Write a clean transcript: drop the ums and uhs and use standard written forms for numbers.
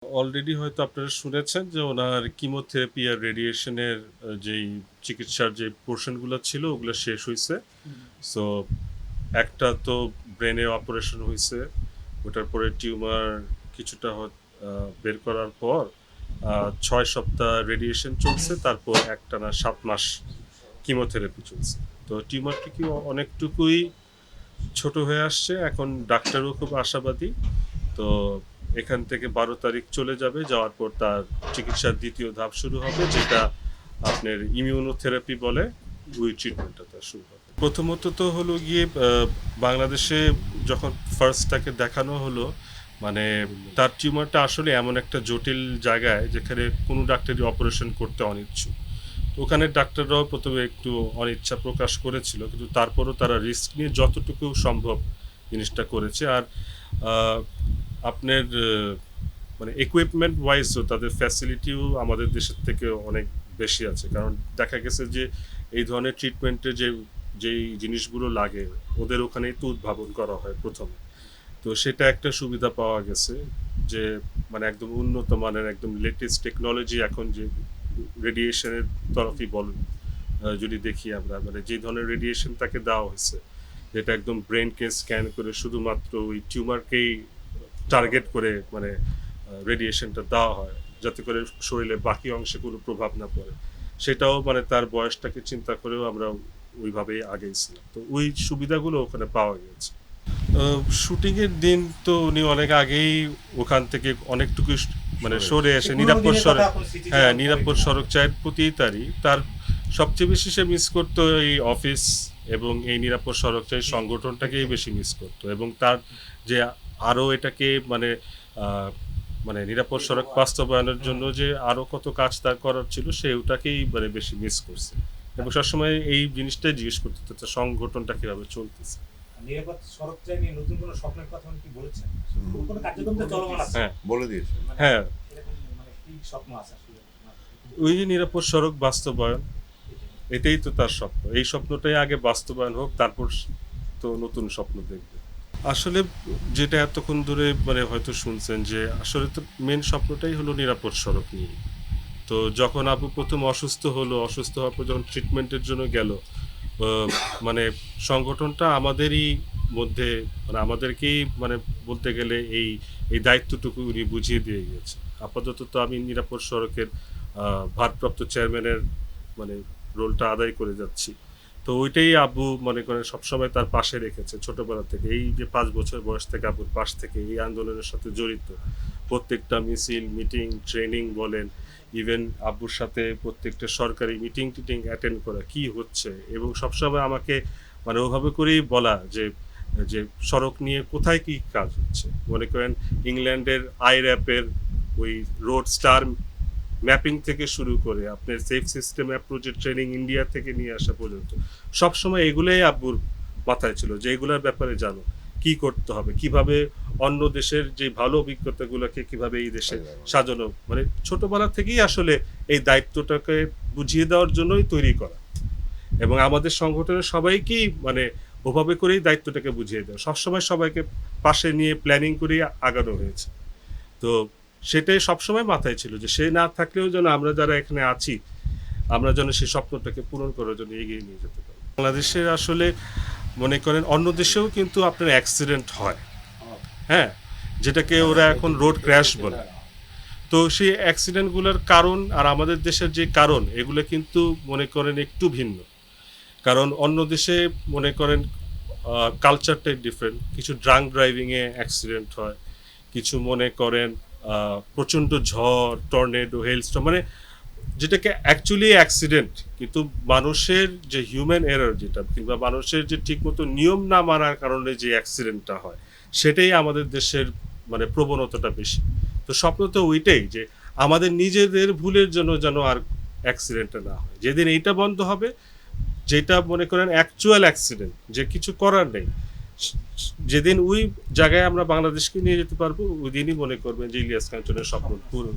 Already হয়তো আপনারা শুনেছেন যে ওনার কিমোথেরাপি আর রেডিয়েশনের যেই চিকিৎসার যে পোর্শনগুলো ছিল ওগুলো শেষ হইছে। সো একটা তো ব্রেনে অপারেশন হইছে। ওটার পরে টিউমার কিছুটা বের করার পর ৬ সপ্তাহ রেডিয়েশন চলছে। তারপর একটানা ৭ মাস কিমোথেরাপি চলছে। তো টিউমারটি কি অনেকটুকুই ছোট হয়ে আসছে। এখন ডাক্তারও খুব আশাবাদী। তো এখান থেকে ১২ তারিখ চলে যাবে। যাওয়ার পর তার চিকিৎসার ২য় ধাপ শুরু হবে, যেটা আপনার ইমিউনোথেরাপি বলে। ওই ট্রিটমেন্টটা তার শুরু হবে। প্রথমত তো হলো গিয়ে বাংলাদেশে যখন ফার্স্ট তাকে দেখানো হলো, মানে তার টিউমারটা আসলে এমন একটা জটিল জায়গায় যেখানে কোনো ডাক্তারই অপারেশন করতে অনিচ্ছুক। ওখানে ডাক্তাররাও প্রথমে একটু অনিচ্ছা প্রকাশ করেছিল, কিন্তু তারপরও তারা রিস্ক নিয়ে যতটুকু সম্ভব জিনিসটা করেছে। আর আপনার মানে ইকুইপমেন্ট ওয়াইজও তাদের ফ্যাসিলিটিও আমাদের দেশের থেকে অনেক বেশি আছে। কারণ দেখা গেছে যে এই ধরনের ট্রিটমেন্টে যেই জিনিসগুলো লাগে ওদের ওখানেই তো উদ্ভাবন করা হয় প্রথমে। তো সেটা একটা সুবিধা পাওয়া গেছে যে মানে একদম উন্নত মানের একদম লেটেস্ট টেকনোলজি এখন যে রেডিয়েশনের তরফই বলুন, যদি দেখি আমরা মানে যে ধরনের রেডিয়েশন তাকে দেওয়া হয়েছে, যেটা একদম ব্রেনকে স্ক্যান করে শুধুমাত্র ওই টিউমারকেই টার্গেট করে মানে রেডিয়েশনটা দেওয়া হয়, যাতে করে শরীরে বাকি অংশে কোনো প্রভাব না পড়ে। সেটাও মানে তার বয়সটাকে চিন্তা করেও আমরা ওইভাবেই আগেইছিলাম। তো ওই সুবিধাগুলো ওখানে পাওয়া গেছে। শুটিংয়ের দিন তো উনি অনেক আগেই ওখান থেকে অনেকটুকু মানে সরে এসে নিরাপদ সড়ক, হ্যাঁ নিরাপদ সড়ক চায়ের প্রতি তার সবচেয়ে বেশি সে মিস করতো এই অফিস এবং এই নিরাপদ সড়ক চাই সংগঠনটাকেই বেশি মিস করতো। এবং তার যে আরও এটাকে মানে মানে নিরাপদ সড়ক বাস্তবায়নের জন্য যে আরও কত কাজ তার করার ছিল, সে ওটাকেই মানে বেশি মিস করছে। এবং সবসময় এই জিনিসটাই জিজ্ঞেস করতে হতো সংগঠনটা কীভাবে চলতেছে। নিরাপদ সড়ক চাই নিয়ে নতুন কোনো স্বপ্নের কথা কি বলেছেন? কোনো কার্যক্রম তো চলমান আছে। হ্যাঁ বলে দিয়েছে। হ্যাঁ, মানে কি স্বপ্ন আছে আসলে? ওই যে নিরাপদ সড়ক বাস্তবায়ন, এটাই তো তার স্বপ্ন। এই স্বপ্নটাই আগে বাস্তবায়ন হোক, তারপর তো নতুন স্বপ্ন দেখবে। আসলে যেটা এতক্ষণ ধরে মানে হয়তো শুনছেন যে আসলে তো মেন স্বপ্নটাই হলো নিরাপদ সড়ক নিয়ে। তো যখন আপু প্রথম অসুস্থ হওয়ার পর যখন ট্রিটমেন্টের জন্য গেল, মানে সংগঠনটা আমাদেরই মধ্যে মানে আমাদেরকেই মানে বলতে গেলে এই দায়িত্বটুকু উনি বুঝিয়ে দিয়ে গেছে। আপাতত তো আমি নিরাপদ সড়কের ভারপ্রাপ্ত চেয়ারম্যানের মানে রোলটা আদায় করে যাচ্ছি। তো ওইটাই আব্বু মনে করেন সবসময় তার পাশে রেখেছে ছোটবেলা থেকে। এই যে ৫ বছর বয়স থেকে আব্বুর পাশ থেকে এই আন্দোলনের সাথে জড়িত। প্রত্যেকটা মিছিল, মিটিং, ট্রেনিং বলেন, ইভেন আব্বুর সাথে প্রত্যেকটা সরকারি মিটিং টিটিং অ্যাটেন্ড করা কি হচ্ছে, এবং সবসময় আমাকে মানে ওভাবে করেই বলা যে যে সড়ক নিয়ে কোথায় কি কাজ হচ্ছে। মনে করেন ইংল্যান্ডের আইর্যাপের ওই রোড স্টার ম্যাপিং থেকে শুরু করে আপনার সেফ সিস্টেম অ্যাপ্রোচের ট্রেনিং ইন্ডিয়া থেকে নিয়ে আসা পর্যন্ত সবসময় এগুলোই আব্বুর মাথায় ছিল যে এগুলোর ব্যাপারে জানো কি করতে হবে, কিভাবে অন্য দেশের যে ভালো অভিজ্ঞতাগুলোকে কিভাবে এই দেশে সাজানো, মানে ছোটবেলা থেকেই আসলে এই দায়িত্বটাকে বুঝিয়ে দেওয়ার জন্যই তৈরি করা। এবং আমাদের সংগঠনের সবাইকেই মানে ওভাবে করেই দায়িত্বটাকে বুঝিয়ে দেওয়া, সবসময় সবাইকে পাশে নিয়ে প্ল্যানিং করেই আগানো হয়েছে। তো সেটাই সবসময় মাথায় ছিল যে সে না থাকলেও যেন আমরা যারা এখানে আছি আমরা যেন সেই স্বপ্নটাকে পূরণ করার জন্য এগিয়ে নিয়ে যেতে পারি। বাংলাদেশের আসলে মনে করেন অন্য দেশেও কিন্তু আপনার অ্যাক্সিডেন্ট হয়, হ্যাঁ, যেটাকে ওরা এখন রোড ক্র্যাশ বলে। তো সেই অ্যাক্সিডেন্টগুলোর কারণ আর আমাদের দেশের যে কারণ এগুলো কিন্তু মনে করেন একটু ভিন্ন। কারণ অন্য দেশে মনে করেন কালচারটাই ডিফারেন্ট। কিছু ড্রাঙ্ক ড্রাইভিংয়ে অ্যাক্সিডেন্ট হয়, কিছু মনে করেন প্রচণ্ড ঝড়, টর্নেডো, হেলস্টর্ম, মানে যেটাকে অ্যাকচুয়ালি অ্যাক্সিডেন্ট, কিন্তু মানুষের যে হিউম্যান এরর যেটা কিংবা মানুষের যে ঠিকমতো নিয়ম না মানার কারণে যে অ্যাক্সিডেন্টটা হয়, সেটাই আমাদের দেশের মানে প্রবণতাটা বেশি। তো স্বপ্ন তো ওইটাই যে আমাদের নিজেদের ভুলের জন্য যেন আর অ্যাক্সিডেন্টটা না হয়। যেদিন এইটা বন্ধ হবে, যেটা মনে করেন অ্যাকচুয়াল অ্যাক্সিডেন্ট যে কিছু করার নেই, যেদিন ওই জায়গায় আমরা বাংলাদেশকে নিয়ে যেতে পারবো, ওই দিনই মনে করবেন যে ইলিয়াস কাঞ্চনের স্বপ্ন পূরণ।